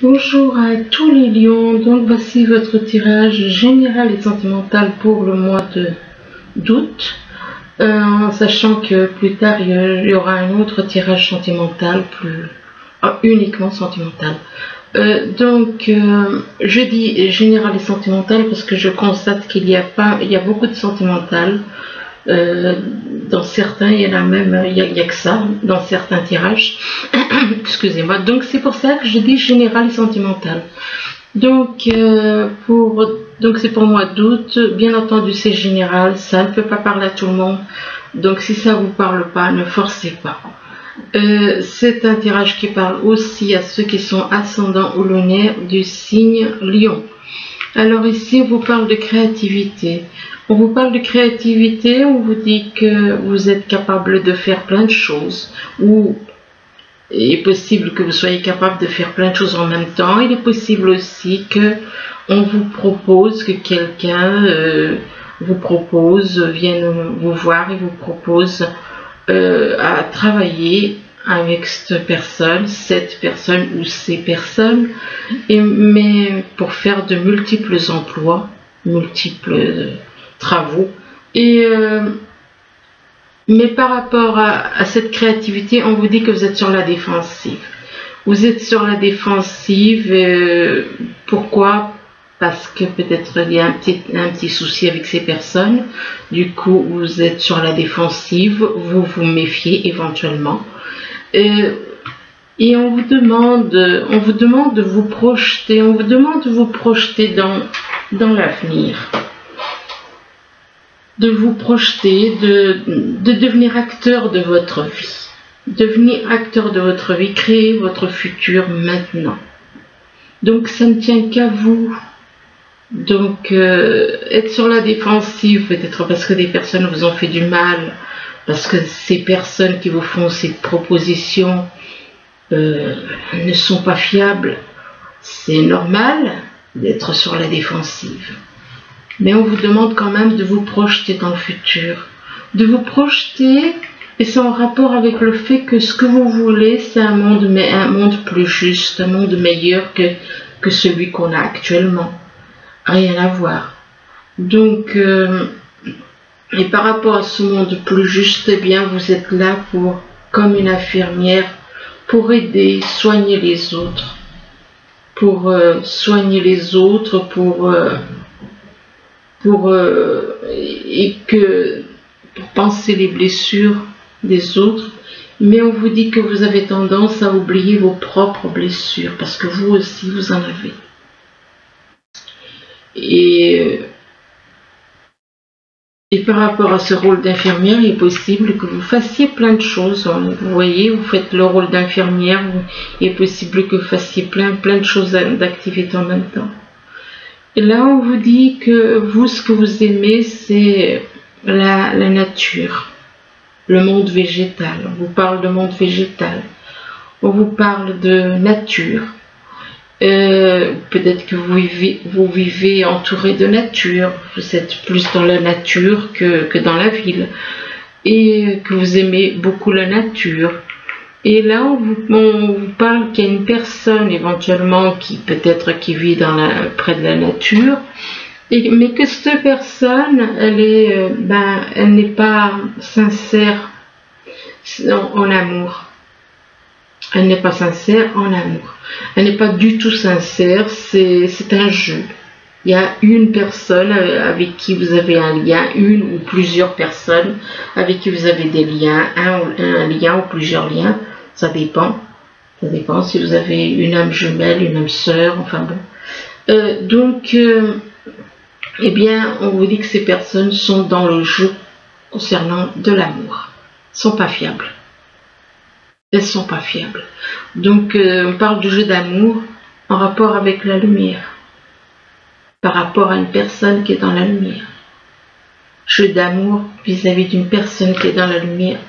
Bonjour à tous les lions, donc voici votre tirage général et sentimental pour le mois d'août, en sachant que plus tard il y aura un autre tirage sentimental, uniquement sentimental. Je dis général et sentimental parce que je constate qu'il y a beaucoup de sentimental. Dans certains, il y en a même, il y a que ça, dans certains tirages. Excusez-moi. Donc c'est pour ça que je dis général et sentimental. Donc c'est pour le mois d'août. Bien entendu, c'est général. Ça ne peut pas parler à tout le monde. Donc si ça vous parle pas, ne forcez pas. C'est un tirage qui parle aussi à ceux qui sont ascendants ou lunaires du signe Lion. Alors ici, on vous parle de créativité. On vous parle de créativité, on vous dit que vous êtes capable de faire plein de choses, ou il est possible que vous soyez capable de faire plein de choses en même temps. Il est possible aussi que on vous propose, que quelqu'un vienne vous voir et vous propose à travailler avec cette personne ou ces personnes, mais pour faire de multiples emplois, multiples travaux. Mais par rapport à cette créativité, on vous dit que vous êtes sur la défensive. Vous êtes sur la défensive. Pourquoi? Parce que peut-être il y a un petit souci avec ces personnes. Du coup, vous êtes sur la défensive. Vous vous méfiez éventuellement. Et on vous demande de vous projeter. On vous demande de vous projeter dans l'avenir. De vous projeter, de devenir acteur de votre vie. Devenir acteur de votre vie, créer votre futur maintenant. Donc ça ne tient qu'à vous. Donc être sur la défensive, peut-être parce que des personnes vous ont fait du mal, parce que ces personnes qui vous font ces propositions ne sont pas fiables. C'est normal d'être sur la défensive. Mais on vous demande quand même de vous projeter dans le futur. De vous projeter, et c'est en rapport avec le fait que ce que vous voulez, c'est un monde plus juste, un monde meilleur que celui qu'on a actuellement. Rien à voir. Donc, et par rapport à ce monde plus juste, eh bien, vous êtes là comme une infirmière, pour aider, soigner les autres. Pour soigner les autres, pour penser les blessures des autres, mais on vous dit que vous avez tendance à oublier vos propres blessures, parce que vous aussi vous en avez. Et par rapport à ce rôle d'infirmière, il est possible que vous fassiez plein de choses. Vous voyez, vous faites le rôle d'infirmière, il est possible que vous fassiez plein de choses, d'activités en même temps. Et là, on vous dit que vous, ce que vous aimez, c'est la nature, le monde végétal. On vous parle de monde végétal. On vous parle de nature. Peut-être que vous vivez entouré de nature. Vous êtes plus dans la nature que dans la ville. Et que vous aimez beaucoup la nature. Et là, on vous parle qu'il y a une personne éventuellement qui vit près de la nature, mais que cette personne, elle n'est pas sincère en amour. Elle n'est pas sincère en amour. Elle n'est pas du tout sincère, c'est un jeu. Il y a une personne avec qui vous avez un lien, une ou plusieurs personnes avec qui vous avez des liens, un lien ou plusieurs liens. Ça dépend. Ça dépend si vous avez une âme jumelle, une âme sœur, enfin bon. Eh bien, on vous dit que ces personnes sont dans le jeu concernant de l'amour. Elles ne sont pas fiables. Elles ne sont pas fiables. Donc, on parle du jeu d'amour en rapport avec la lumière. Par rapport à une personne qui est dans la lumière. Jeu d'amour vis-à-vis d'une personne qui est dans la lumière.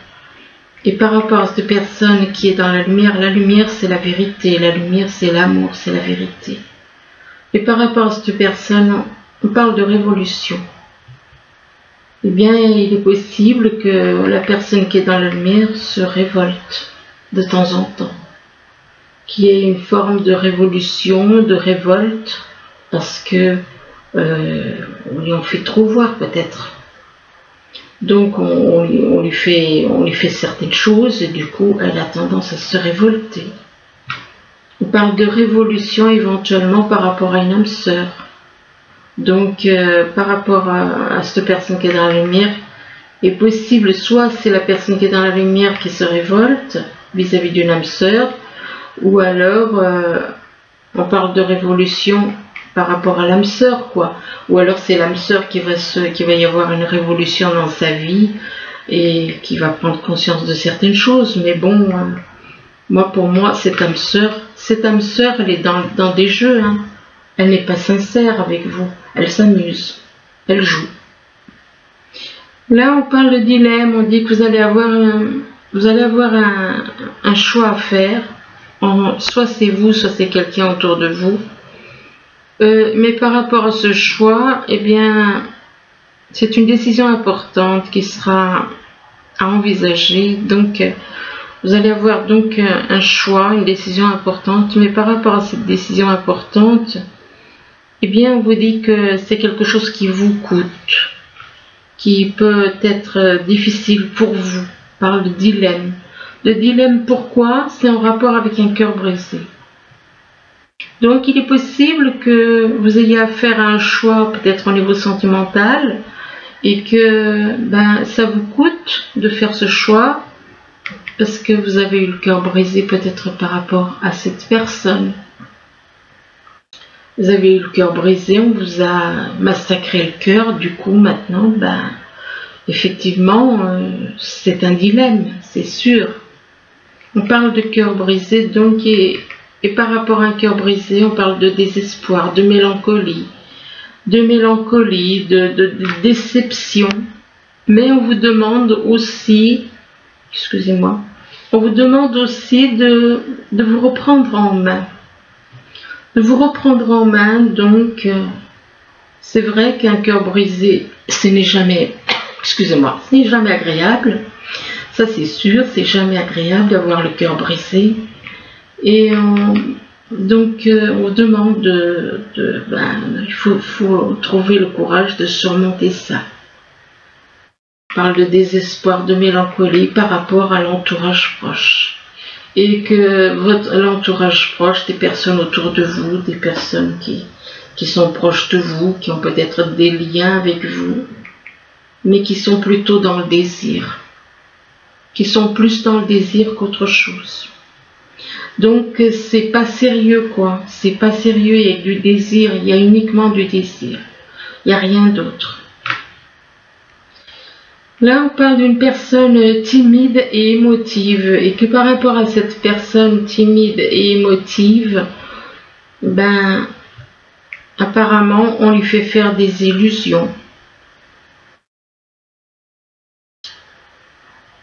Et par rapport à cette personne qui est dans la lumière c'est la vérité, la lumière c'est l'amour, c'est la vérité. Et par rapport à cette personne, on parle de révolution. Eh bien, il est possible que la personne qui est dans la lumière se révolte de temps en temps. qu'il y ait une forme de révolution, de révolte, parce que on lui en fait trop voir peut-être. Donc on lui fait certaines choses et du coup elle a tendance à se révolter. On parle de révolution éventuellement par rapport à une âme sœur. Donc par rapport à cette personne qui est dans la lumière, est possible soit c'est la personne qui est dans la lumière qui se révolte vis-à-vis d'une âme sœur, ou alors on parle de révolution par rapport à l'âme sœur, quoi. Ou alors c'est l'âme sœur qui va y avoir une révolution dans sa vie et qui va prendre conscience de certaines choses. Mais bon, pour moi, cette âme sœur, elle est dans des jeux. Hein. Elle n'est pas sincère avec vous. Elle s'amuse. Elle joue. Là, on parle de dilemme. On dit que vous allez avoir un choix à faire. Soit c'est vous, soit c'est quelqu'un autour de vous. Mais par rapport à ce choix, eh bien, c'est une décision importante qui sera à envisager. Donc, vous allez avoir donc un choix, une décision importante. Mais par rapport à cette décision importante, eh bien, on vous dit que c'est quelque chose qui vous coûte, qui peut être difficile pour vous. On parle de dilemme. Le dilemme, pourquoi? C'est en rapport avec un cœur brisé. Donc, il est possible que vous ayez à faire un choix, peut-être au niveau sentimental, et que ça vous coûte de faire ce choix, parce que vous avez eu le cœur brisé, peut-être par rapport à cette personne. Vous avez eu le cœur brisé, on vous a massacré le cœur, du coup, maintenant, effectivement, c'est un dilemme, c'est sûr. On parle de cœur brisé, donc, et par rapport à un cœur brisé, on parle de désespoir, de mélancolie, de déception. Mais on vous demande aussi, excusez-moi, on vous demande aussi de vous reprendre en main. De vous reprendre en main, donc, c'est vrai qu'un cœur brisé, ce n'est jamais, excusez-moi, ce n'est jamais agréable. Ça c'est sûr, c'est jamais agréable d'avoir le cœur brisé. Et donc on demande il faut trouver le courage de surmonter ça. On parle de désespoir, de mélancolie par rapport à l'entourage proche. Et que l'entourage proche, des personnes autour de vous, des personnes qui sont proches de vous, qui ont peut-être des liens avec vous, mais qui sont plutôt dans le désir. Qui sont plus dans le désir qu'autre chose. Donc c'est pas sérieux quoi, c'est pas sérieux, il y a du désir, il y a uniquement du désir, il n'y a rien d'autre. Là on parle d'une personne timide et émotive, et que par rapport à cette personne timide et émotive, apparemment on lui fait faire des illusions.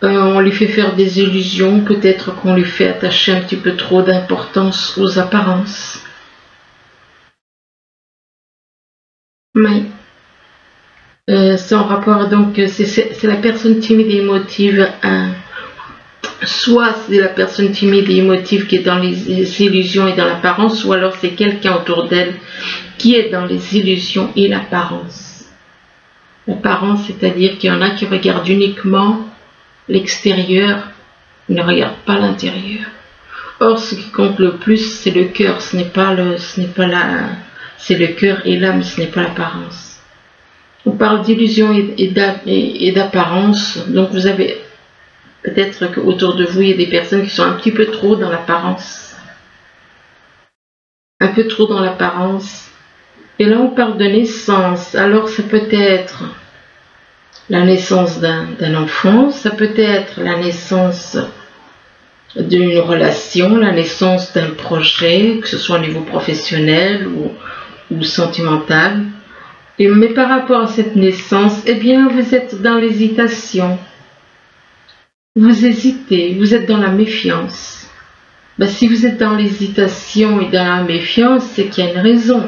On lui fait faire des illusions, peut-être qu'on lui fait attacher un petit peu trop d'importance aux apparences. Mais c'est en rapport, donc c'est la personne timide et émotive. Soit c'est la personne timide et émotive qui est dans les illusions et dans l'apparence, ou alors c'est quelqu'un autour d'elle qui est dans les illusions et l'apparence. L'apparence, c'est-à-dire qu'il y en a qui regardent uniquement l'extérieur, ne regarde pas l'intérieur. Or, ce qui compte le plus, c'est le cœur, c'est le cœur et l'âme, ce n'est pas l'apparence. On parle d'illusion et d'apparence, donc vous avez peut-être qu'autour de vous, il y a des personnes qui sont un petit peu trop dans l'apparence. Un peu trop dans l'apparence. Et là, on parle de naissance, alors ça peut être la naissance d'un enfant, ça peut être la naissance d'une relation, la naissance d'un projet, que ce soit au niveau professionnel ou sentimental. Mais par rapport à cette naissance, eh bien, vous êtes dans l'hésitation. Vous hésitez, vous êtes dans la méfiance. Si vous êtes dans l'hésitation et dans la méfiance, c'est qu'il y a une raison.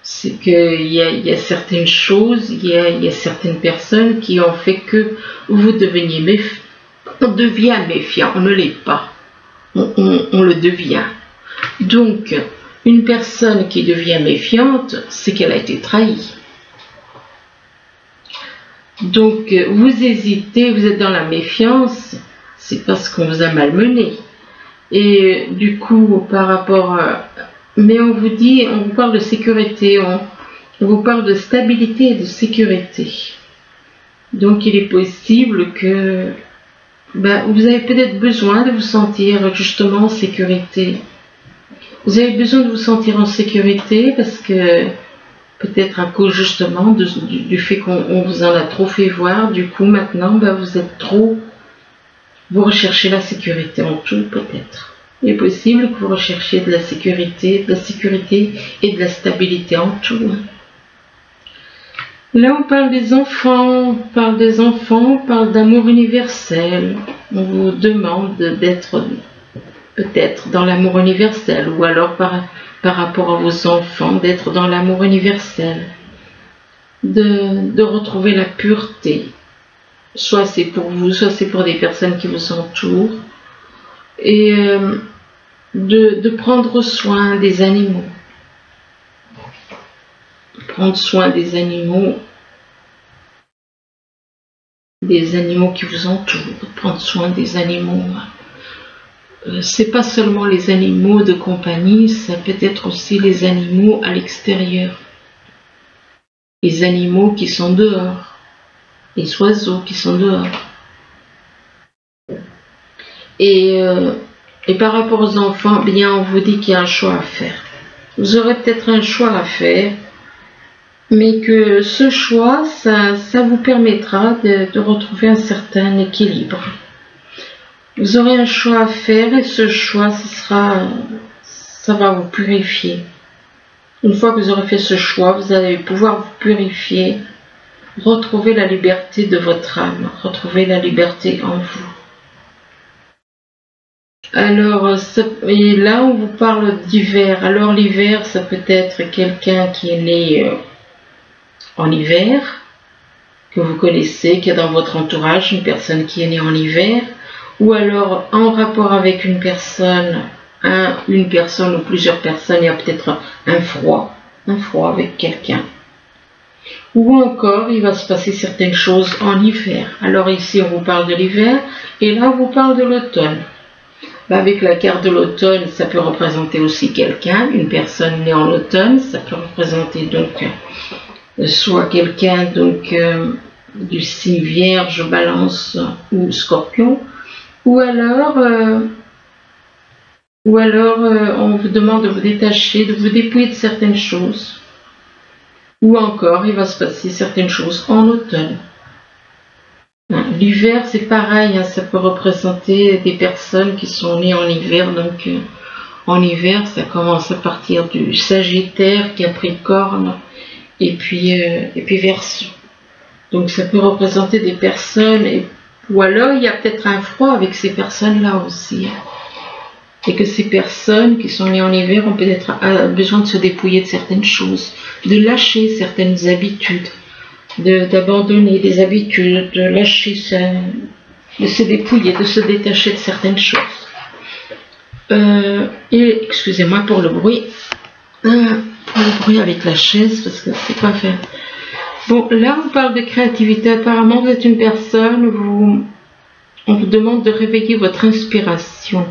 C'est qu'il y a certaines choses, il y a certaines personnes qui ont fait que vous deveniez méfiant. On devient méfiant, on ne l'est pas. on le devient. Donc, une personne qui devient méfiante, c'est qu'elle a été trahie. Donc, vous hésitez, vous êtes dans la méfiance, c'est parce qu'on vous a malmené. Et du coup, par rapport à... Mais on vous dit, on vous parle de sécurité, on vous parle de stabilité et de sécurité. Donc, il est possible que vous avez peut-être besoin de vous sentir justement en sécurité. Vous avez besoin de vous sentir en sécurité parce que peut-être à cause justement du fait qu'on vous en a trop fait voir, du coup maintenant vous êtes trop... Vous recherchez la sécurité en tout peut-être. Il est possible que vous recherchiez de la sécurité et de la stabilité en tout. Là on parle des enfants, on parle d'amour universel. On vous demande d'être peut-être dans l'amour universel ou alors par rapport à vos enfants, d'être dans l'amour universel, de retrouver la pureté. Soit c'est pour vous, soit c'est pour des personnes qui vous entourent. Et de prendre soin des animaux. Prendre soin des animaux qui vous entourent. Prendre soin des animaux. C'est pas seulement les animaux de compagnie, ça peut être aussi les animaux à l'extérieur. Les animaux qui sont dehors. Les oiseaux qui sont dehors. Et par rapport aux enfants, bien on vous dit qu'il y a un choix à faire. Vous aurez peut-être un choix à faire, mais que ce choix, ça vous permettra de retrouver un certain équilibre. Vous aurez un choix à faire et ce choix, ça va vous purifier. Une fois que vous aurez fait ce choix, vous allez pouvoir vous purifier, retrouver la liberté de votre âme, retrouver la liberté en vous. Alors, et là on vous parle d'hiver. Alors l'hiver, ça peut être quelqu'un qui est né en hiver, que vous connaissez, qui est dans votre entourage, une personne qui est née en hiver, ou alors en rapport avec une personne ou plusieurs personnes, il y a peut-être un froid avec quelqu'un. Ou encore, il va se passer certaines choses en hiver. Alors ici, on vous parle de l'hiver, et là, on vous parle de l'automne. Avec la carte de l'automne, ça peut représenter aussi quelqu'un, une personne née en automne, ça peut représenter donc soit quelqu'un du signe Vierge, Balance ou Scorpion, ou alors on vous demande de vous détacher, de vous dépouiller de certaines choses, ou encore il va se passer certaines choses en automne. L'hiver c'est pareil, ça peut représenter des personnes qui sont nées en hiver, donc en hiver ça commence à partir du Sagittaire, Capricorne et puis Verseau. Donc ça peut représenter des personnes, ou alors il y a peut-être un froid avec ces personnes-là aussi. Et que ces personnes qui sont nées en hiver ont peut-être besoin de se dépouiller de certaines choses, de lâcher certaines habitudes, d'abandonner des habitudes, de lâcher, de se dépouiller, de se détacher de certaines choses. Et excusez-moi pour le bruit. Avec la chaise, parce que c'est pas fait. Bon, là on parle de créativité. Apparemment vous êtes une personne, on vous demande de réveiller votre inspiration,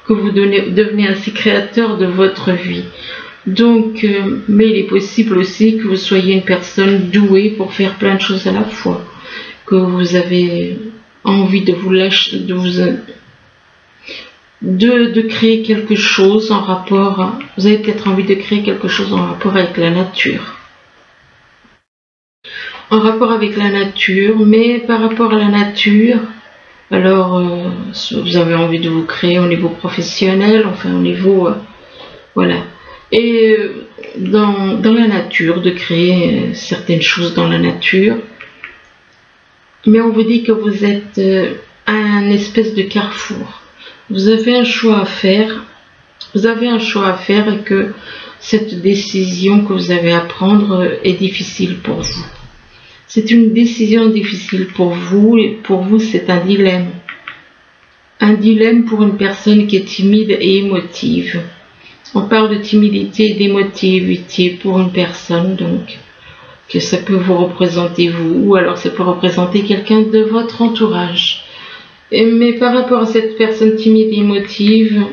que vous devenez ainsi créateur de votre vie. Donc, mais il est possible aussi que vous soyez une personne douée pour faire plein de choses à la fois, que vous avez envie de vous lâcher, de créer quelque chose en rapport, vous avez peut-être envie de créer quelque chose en rapport avec la nature. En rapport avec la nature, mais par rapport à la nature, alors vous avez envie de vous créer au niveau professionnel, enfin au niveau, voilà. Et dans la nature, de créer certaines choses dans la nature. Mais on vous dit que vous êtes à un espèce de carrefour. Vous avez un choix à faire. Et que cette décision que vous avez à prendre est difficile pour vous. C'est une décision difficile pour vous, et pour vous c'est un dilemme. un dilemme pour une personne qui est timide et émotive. On parle de timidité et d'émotivité pour une personne, donc, que ça peut vous représenter vous, ou alors ça peut représenter quelqu'un de votre entourage. Mais par rapport à cette personne timide et émotive,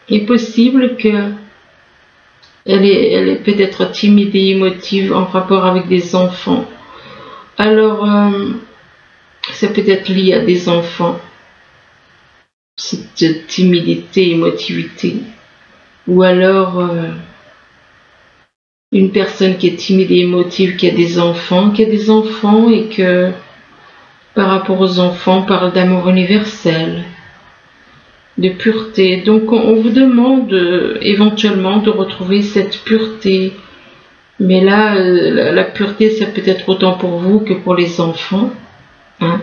il est possible que elle est peut-être timide et émotive en rapport avec des enfants. Alors, ça peut être lié à des enfants, cette timidité, émotivité. Ou alors, une personne qui est timide et émotive, qui a des enfants et que, par rapport aux enfants, parle d'amour universel, de pureté. Donc on vous demande éventuellement de retrouver cette pureté. Mais là, la pureté, ça peut être autant pour vous que pour les enfants. Hein.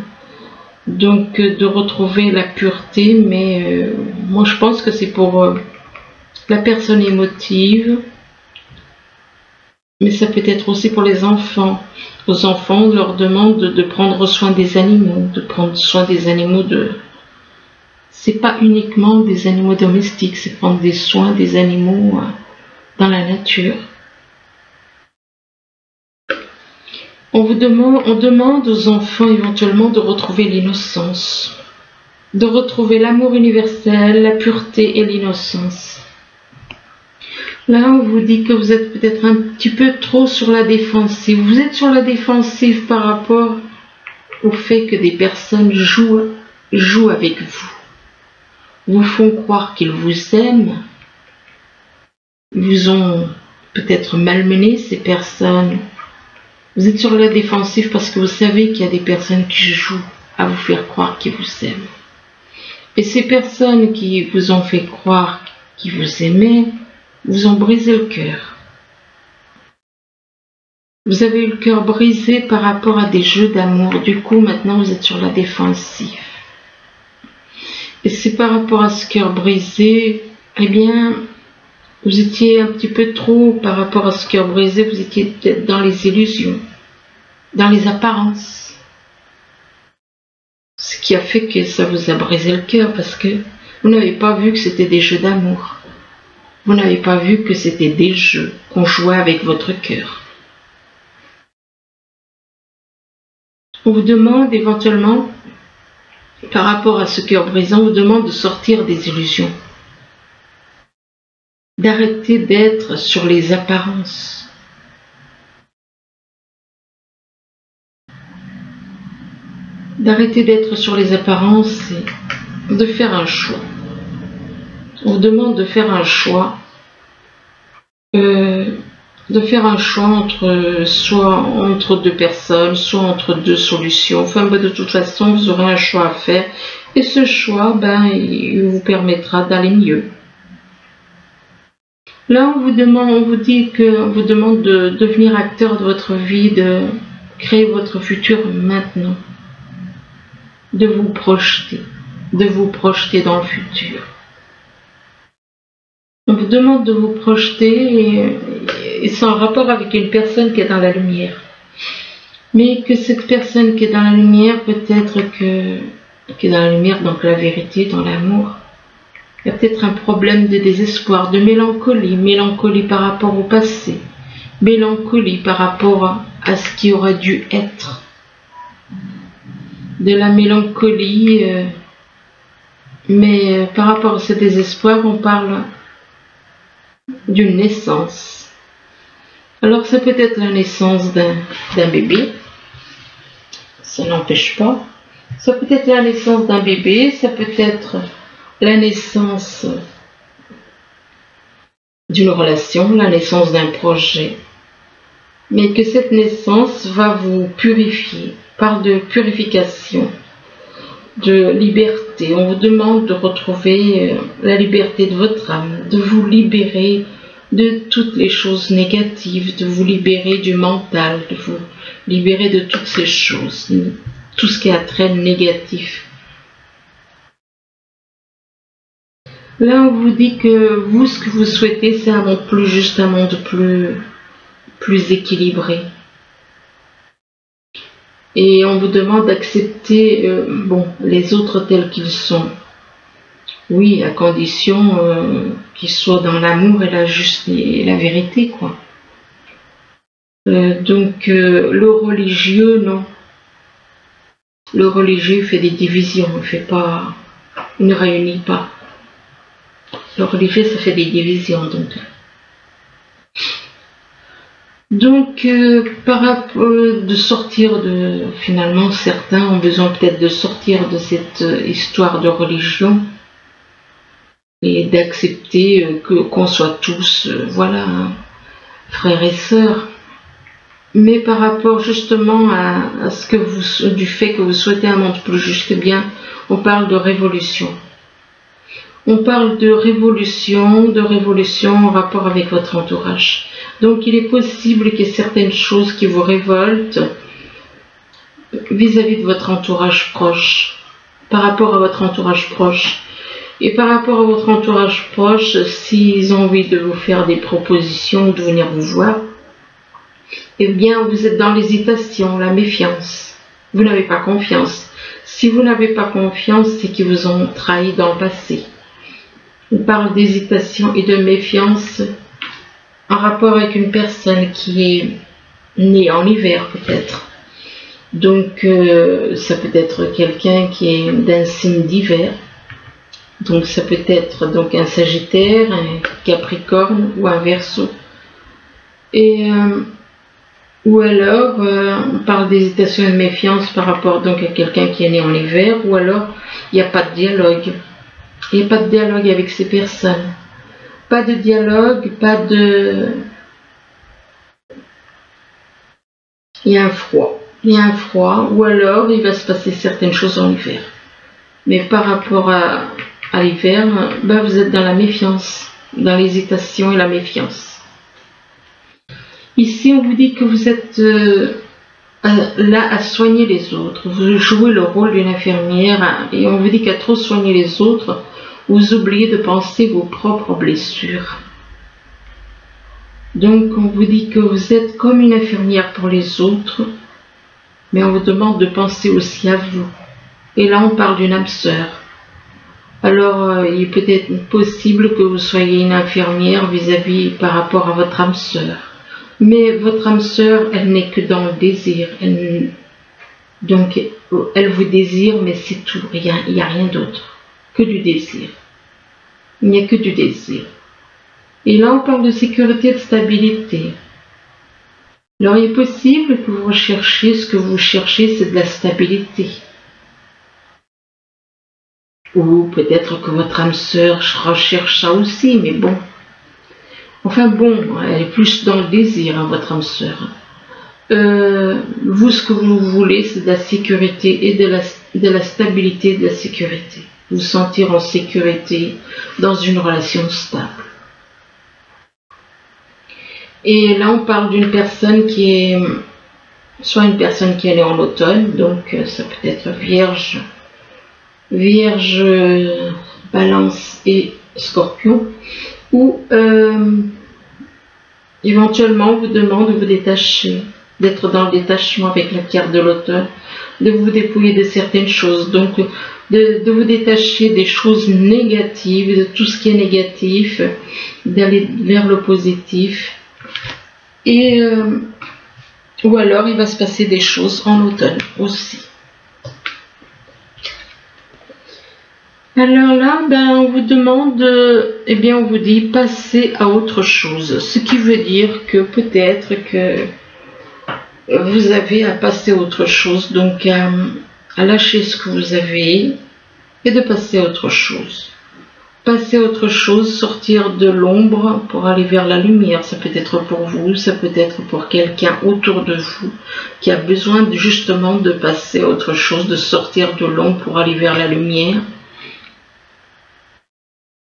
Donc de retrouver la pureté, mais moi je pense que c'est pour la personne émotive. Mais ça peut être aussi pour les enfants. Aux enfants, on leur demande de prendre soin des animaux, C'est pas uniquement des animaux domestiques, c'est prendre des soins des animaux dans la nature. On demande aux enfants éventuellement de retrouver l'innocence, de retrouver l'amour universel, la pureté et l'innocence. Là, on vous dit que vous êtes peut-être un petit peu trop sur la défensive. Vous êtes sur la défensive par rapport au fait que des personnes jouent avec vous. Vous font croire qu'ils vous aiment. Vous ont peut-être malmené ces personnes. Vous êtes sur la défensive parce que vous savez qu'il y a des personnes qui jouent à vous faire croire qu'ils vous aiment. Et ces personnes qui vous ont fait croire qu'ils vous aimaient, vous ont brisé le cœur. Vous avez eu le cœur brisé par rapport à des jeux d'amour. Du coup, maintenant, vous êtes sur la défensive. Et c'est par rapport à ce cœur brisé, eh bien, vous étiez un petit peu trop, par rapport à ce cœur brisé, vous étiez peut-être dans les illusions, dans les apparences. Ce qui a fait que ça vous a brisé le cœur, parce que vous n'avez pas vu que c'était des jeux d'amour. Vous n'avez pas vu que c'était des jeux qu'on jouait avec votre cœur. On vous demande éventuellement, par rapport à ce cœur brisant, on vous demande de sortir des illusions. D'arrêter d'être sur les apparences. D'arrêter d'être sur les apparences et de faire un choix. On vous demande de faire un choix. Soit entre deux personnes, soit entre deux solutions. Enfin, de toute façon, vous aurez un choix à faire. Et ce choix, il vous permettra d'aller mieux. Là, on vous demande de devenir acteur de votre vie, de créer votre futur maintenant. De vous projeter dans le futur. On vous demande de vous projeter et c'est en rapport avec une personne qui est dans la lumière. Mais que cette personne qui est dans la lumière, peut-être qui est dans la lumière, donc la vérité, dans l'amour, il y a peut-être un problème de désespoir, de mélancolie par rapport au passé, mélancolie par rapport à ce qui aurait dû être. De la mélancolie, mais par rapport à ce désespoir, on parle d'une naissance. Alors ça peut être la naissance d'un bébé, ça n'empêche pas. Ça peut être la naissance d'un bébé, ça peut être la naissance d'une relation, la naissance d'un projet. Mais que cette naissance va vous purifier, parle de purification, de liberté. On vous demande de retrouver la liberté de votre âme, de vous libérer de toutes les choses négatives, de vous libérer du mental, de vous libérer de toutes ces choses, tout ce qui a trait négatif. Là, on vous dit que vous, ce que vous souhaitez, c'est un monde plus juste, un monde plus équilibré. Et on vous demande d'accepter bon, les autres tels qu'ils sont. Oui, à condition qu'ils soient dans l'amour et la vérité, quoi. Donc, le religieux, non. Le religieux fait des divisions, il ne réunit pas. Le religieux, ça fait des divisions, donc. Donc, par rapport de sortir de, finalement, certains ont besoin peut-être de sortir de cette histoire de religion et d'accepter qu'on soit tous, voilà, frères et sœurs. Mais par rapport justement à ce que du fait que vous souhaitez un monde plus juste, eh bien, on parle de révolution. On parle de révolution en rapport avec votre entourage. Donc il est possible qu'il y ait certaines choses qui vous révoltent vis-à-vis de votre entourage proche, par rapport à votre entourage proche. Et par rapport à votre entourage proche, s'ils ont envie de vous faire des propositions, de venir vous voir, eh bien vous êtes dans l'hésitation, la méfiance. Vous n'avez pas confiance. Si vous n'avez pas confiance, c'est qu'ils vous ont trahi dans le passé. On parle d'hésitation et de méfiance en rapport avec une personne qui est née en hiver peut-être. Donc ça peut être quelqu'un qui est d'un signe d'hiver. Donc ça peut être donc un Sagittaire, un Capricorne ou un Verseau. Et ou alors on parle d'hésitation et de méfiance par rapport donc à quelqu'un qui est né en hiver, ou alors il n'y a pas de dialogue. Il n'y a pas de dialogue avec ces personnes. Pas de dialogue, pas de... Il y a un froid. Il y a un froid, ou alors il va se passer certaines choses en hiver. Mais par rapport à l'hiver, ben vous êtes dans la méfiance, dans l'hésitation et la méfiance. Ici, on vous dit que vous êtes là à soigner les autres. Vous jouez le rôle d'une infirmière et on vous dit qu'à trop soigner les autres, vous oubliez de penser vos propres blessures. Donc, on vous dit que vous êtes comme une infirmière pour les autres, mais on vous demande de penser aussi à vous. Et là, on parle d'une âme sœur. Alors, il est peut-être possible que vous soyez une infirmière vis-à-vis par rapport à votre âme sœur. Mais votre âme sœur, elle n'est que dans le désir. Donc, elle vous désire, mais c'est tout. Il n'y a rien d'autre que du désir. Il n'y a que du désir. Et là, on parle de sécurité et de stabilité. Alors, il est possible que vous recherchiez, ce que vous cherchez, c'est de la stabilité. Ou peut-être que votre âme sœur recherche ça aussi, mais bon. Enfin bon, elle est plus dans le désir, hein, votre âme sœur. Vous, ce que vous voulez, c'est de la sécurité et de la stabilité, de la sécurité. Vous sentir en sécurité dans une relation stable. Et là, on parle d'une personne qui est, soit une personne qui est née en automne, donc ça peut être Vierge, Balance et Scorpion, ou éventuellement on vous demande de vous détacher, d'être dans le détachement avec la carte de l'automne, de vous dépouiller de certaines choses, donc de vous détacher des choses négatives, de tout ce qui est négatif, d'aller vers le positif. Et ou alors il va se passer des choses en automne aussi. Alors là, on vous demande, eh bien on vous dit passer à autre chose, ce qui veut dire que peut-être que vous avez à passer à autre chose, donc à lâcher ce que vous avez et de passer à autre chose. Passer à autre chose, sortir de l'ombre pour aller vers la lumière. Ça peut être pour vous, ça peut être pour quelqu'un autour de vous qui a besoin justement de passer à autre chose, de sortir de l'ombre pour aller vers la lumière.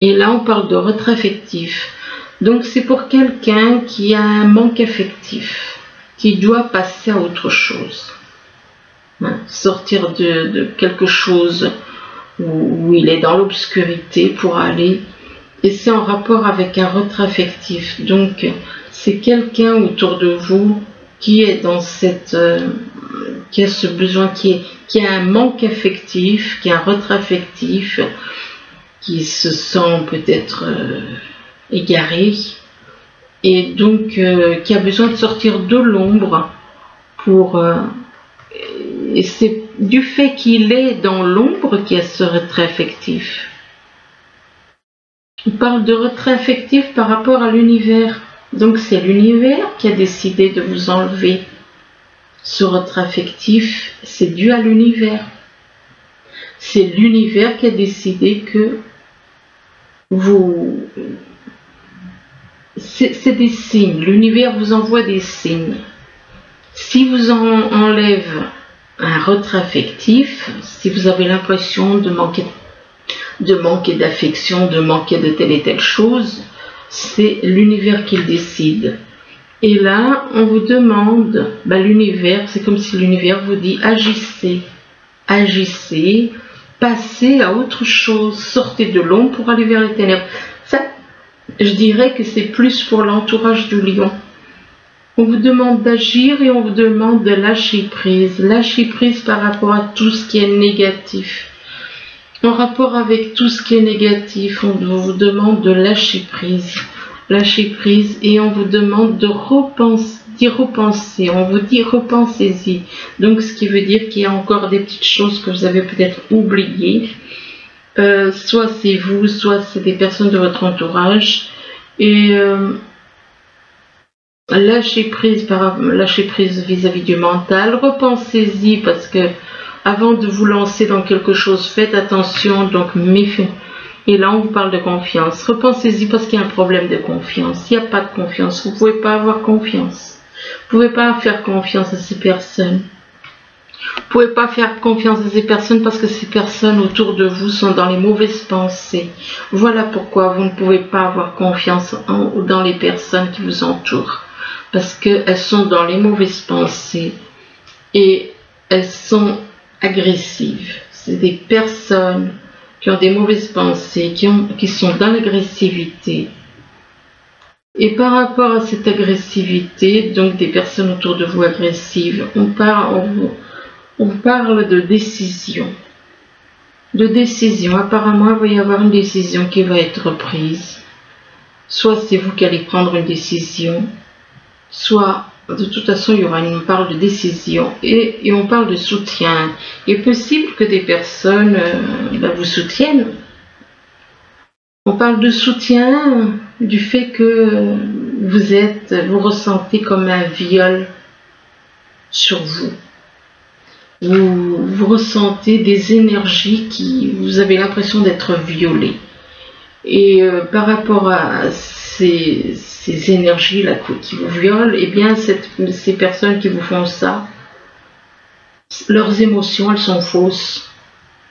Et là, on parle de retrait affectif. Donc, c'est pour quelqu'un qui a un manque affectif, qui doit passer à autre chose. Hein, sortir de quelque chose où il est dans l'obscurité pour aller, et c'est en rapport avec un retrait affectif. Donc c'est quelqu'un autour de vous qui est dans cette qui a ce besoin, qui a un manque affectif, qui a un retrait affectif, qui se sent peut-être égaré, et donc qui a besoin de sortir de l'ombre pour... et c'est du fait qu'il est dans l'ombre qu'il y a ce retrait affectif. On parle de retrait affectif par rapport à l'univers. Donc c'est l'univers qui a décidé de vous enlever ce retrait affectif. C'est dû à l'univers. C'est l'univers qui a décidé que vous... C'est des signes. L'univers vous envoie des signes. Si vous enlève un retrait affectif, si vous avez l'impression de manquer d'affection, de manquer de telle et telle chose, c'est l'univers qui le décide. Et là, on vous demande, l'univers, c'est comme si l'univers vous dit agissez, agissez, passez à autre chose, sortez de l'ombre pour aller vers les ténèbres. Ça, je dirais que c'est plus pour l'entourage du lion. On vous demande d'agir et on vous demande de lâcher prise par rapport à tout ce qui est négatif. En rapport avec tout ce qui est négatif, on vous demande de lâcher prise et on vous demande d'y repenser, on vous dit repensez-y. Donc ce qui veut dire qu'il y a encore des petites choses que vous avez peut-être oubliées, soit c'est vous, soit c'est des personnes de votre entourage, et lâchez prise vis-à-vis du mental, repensez-y parce que avant de vous lancer dans quelque chose, faites attention, donc méfiez. Et là, on vous parle de confiance. Repensez-y parce qu'il y a un problème de confiance. S'il n'y a pas de confiance, vous ne pouvez pas avoir confiance. Vous ne pouvez pas faire confiance à ces personnes. Vous ne pouvez pas faire confiance à ces personnes parce que ces personnes autour de vous sont dans les mauvaises pensées. Voilà pourquoi vous ne pouvez pas avoir confiance dans les personnes qui vous entourent. Parce qu'elles sont dans les mauvaises pensées et elles sont agressives. C'est des personnes qui ont des mauvaises pensées, qui sont dans l'agressivité. Et par rapport à cette agressivité, donc des personnes autour de vous agressives, on parle de décision. De décision. Apparemment, il va y avoir une décision qui va être prise. Soit c'est vous qui allez prendre une décision, soit de toute façon on parle de décision et on parle de soutien. Il est possible que des personnes vous soutiennent. On parle de soutien du fait que vous ressentez comme un viol sur vous. Vous ressentez des énergies vous avez l'impression d'être violé. Et par rapport à ces énergies-là qui vous violent, eh bien, ces personnes qui vous font ça, leurs émotions, elles sont fausses.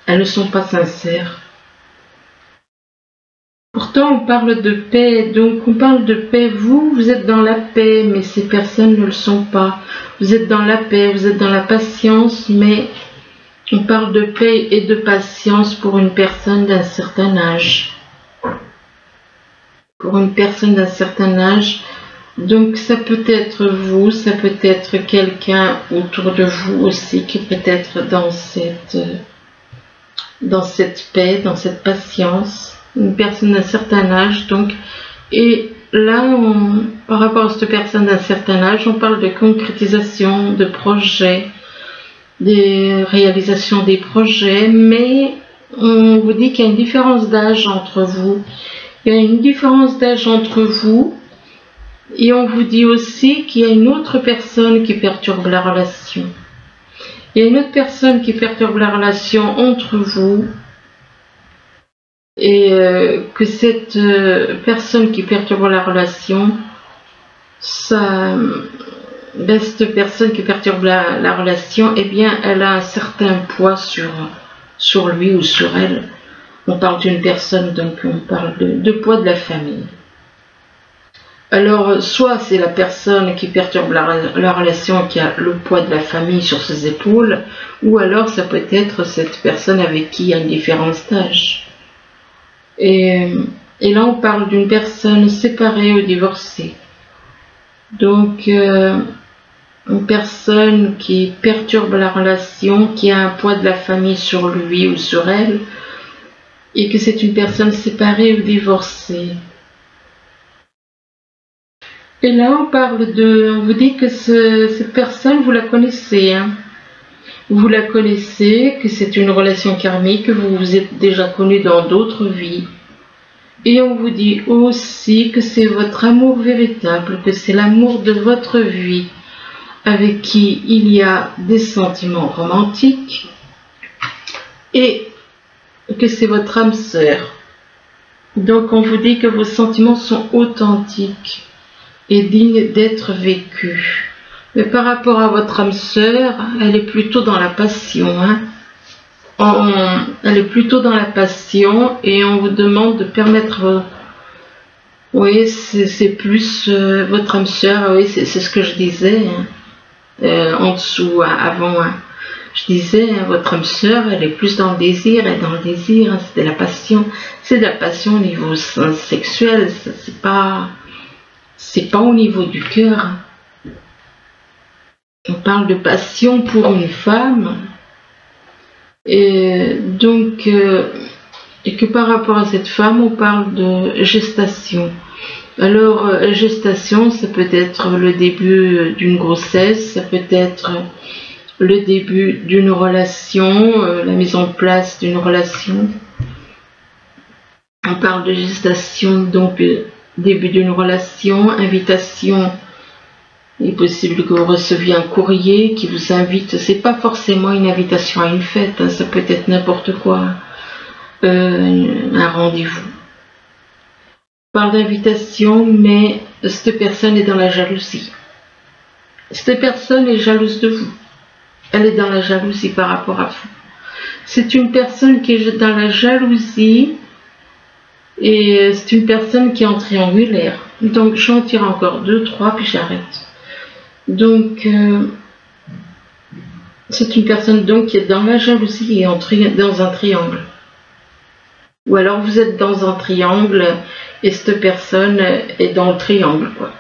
Elles ne sont pas sincères. Pourtant, on parle de paix. Donc, on parle de paix. Vous êtes dans la paix, mais ces personnes ne le sont pas. Vous êtes dans la paix, vous êtes dans la patience, mais on parle de paix et de patience pour une personne d'un certain âge. Pour une personne d'un certain âge, donc ça peut être vous, ça peut être quelqu'un autour de vous aussi qui peut être dans cette paix, dans cette patience, une personne d'un certain âge. Donc, et là, par rapport à cette personne d'un certain âge, on parle de concrétisation de projets, des réalisations des projets, mais on vous dit qu'il y a une différence d'âge entre vous. Il y a une différence d'âge entre vous et on vous dit aussi qu'il y a une autre personne qui perturbe la relation. Il y a une autre personne qui perturbe la relation entre vous et que cette personne qui perturbe la relation, cette personne qui perturbe la relation, eh bien, elle a un certain poids sur lui ou sur elle. On parle d'une personne, donc on parle de poids de la famille. Alors, soit c'est la personne qui perturbe la relation qui a le poids de la famille sur ses épaules, ou alors ça peut être cette personne avec qui il y a une différence d'âge. Et là, on parle d'une personne séparée ou divorcée. Donc, une personne qui perturbe la relation, qui a un poids de la famille sur lui ou sur elle, et que c'est une personne séparée ou divorcée. Et là, on vous dit que cette personne, vous la connaissez, hein. Vous la connaissez, que c'est une relation karmique, que vous vous êtes déjà connu dans d'autres vies. Et on vous dit aussi que c'est votre amour véritable, que c'est l'amour de votre vie, avec qui il y a des sentiments romantiques, et que c'est votre âme sœur. Donc on vous dit que vos sentiments sont authentiques et dignes d'être vécus. Mais par rapport à votre âme sœur, elle est plutôt dans la passion, hein. Elle est plutôt dans la passion, et on vous demande de permettre. Oui, c'est plus votre âme sœur. Oui, c'est ce que je disais, hein, en dessous, avant. Hein. Je disais, hein, votre âme sœur, elle est plus dans le désir, et dans le désir, hein, c'est de la passion. C'est de la passion au niveau sexuel. C'est pas au niveau du cœur. Hein. On parle de passion pour une femme. Et donc, et que par rapport à cette femme, on parle de gestation. Alors, gestation, ça peut être le début d'une grossesse, ça peut être le début d'une relation, la mise en place d'une relation. On parle de gestation, donc début d'une relation, invitation. Il est possible que vous receviez un courrier qui vous invite. C'est pas forcément une invitation à une fête, hein, ça peut être n'importe quoi, un rendez-vous. On parle d'invitation, mais cette personne est dans la jalousie. Cette personne est jalouse de vous. Elle est dans la jalousie par rapport à vous. C'est une personne qui est dans la jalousie, et c'est une personne qui est en triangulaire. Donc j'en tire encore 2, 3, puis j'arrête. Donc, c'est une personne donc qui est dans la jalousie et dans un triangle. Ou alors vous êtes dans un triangle et cette personne est dans le triangle, quoi.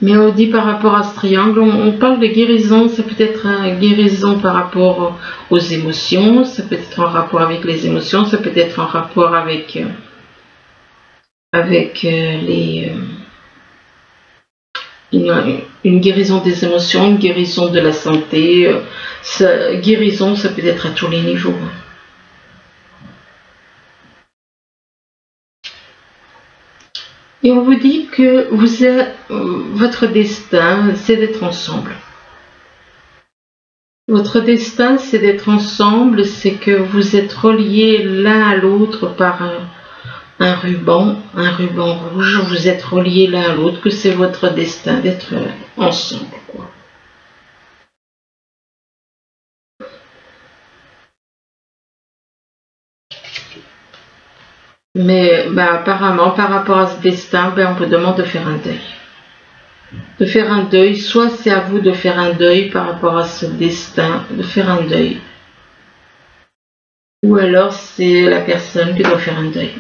Mais on dit par rapport à ce triangle, on parle de guérison, ça peut être une guérison par rapport aux émotions, ça peut être en rapport avec les émotions, ça peut être en rapport avec une guérison des émotions, une guérison de la santé. Guérison, ça peut être à tous les niveaux. Et on vous dit que votre destin, c'est d'être ensemble. Votre destin, c'est d'être ensemble, c'est que vous êtes reliés l'un à l'autre par un ruban rouge, vous êtes reliés l'un à l'autre, que c'est votre destin d'être ensemble, quoi. Mais apparemment, par rapport à ce destin, on vous demande de faire un deuil. De faire un deuil, soit c'est à vous de faire un deuil par rapport à ce destin, de faire un deuil. Ou alors c'est la personne qui doit faire un deuil.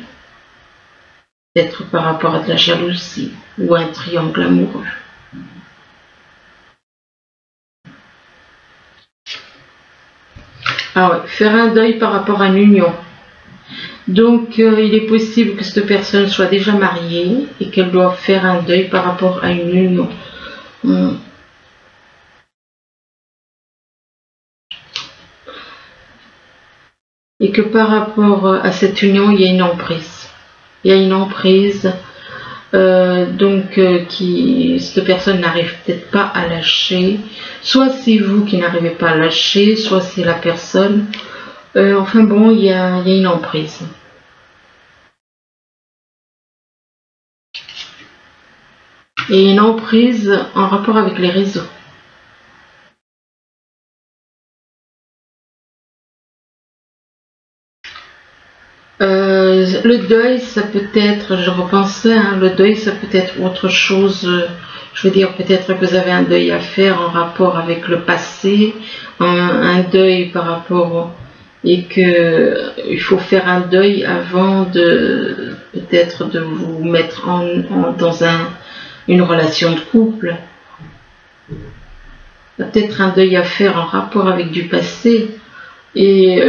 Peut-être par rapport à de la jalousie ou un triangle amoureux. Ah ouais, faire un deuil par rapport à une union. Donc il est possible que cette personne soit déjà mariée et qu'elle doit faire un deuil par rapport à une union. Et que par rapport à cette union, il y a une emprise. Il y a une emprise, cette personne n'arrive peut-être pas à lâcher. Soit c'est vous qui n'arrivez pas à lâcher, soit c'est la personne. Enfin bon, il y a une emprise. Et une emprise en rapport avec les réseaux. Le deuil, ça peut être, je repensais, hein, le deuil, ça peut être autre chose. Je veux dire, peut-être que vous avez un deuil à faire en rapport avec le passé, un deuil par rapport et que il faut faire un deuil avant de peut-être de vous mettre dans une relation de couple. Il y a peut-être un deuil à faire en rapport avec du passé et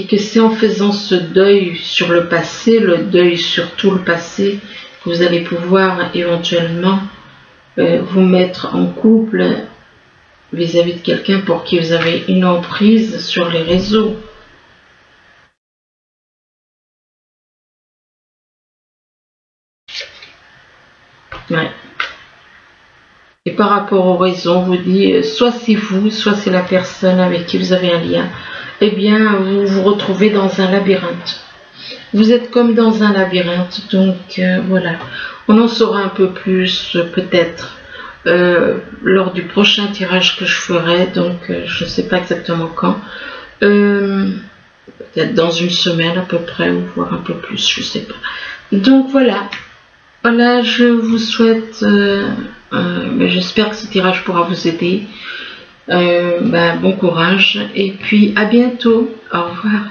que c'est en faisant ce deuil sur le passé, le deuil sur tout le passé, que vous allez pouvoir éventuellement vous mettre en couple vis-à-vis de quelqu'un pour qui vous avez une emprise sur les réseaux. Ouais. Et par rapport aux raisons, on vous dit, soit c'est vous, soit c'est la personne avec qui vous avez un lien, eh bien, vous vous retrouvez dans un labyrinthe. Vous êtes comme dans un labyrinthe, donc voilà. On en saura un peu plus, peut-être, lors du prochain tirage que je ferai, donc je ne sais pas exactement quand. Peut-être dans une semaine à peu près, ou voire un peu plus, je ne sais pas. Donc voilà. Voilà, je vous souhaite, j'espère que ce tirage pourra vous aider. Bon courage et puis à bientôt. Au revoir.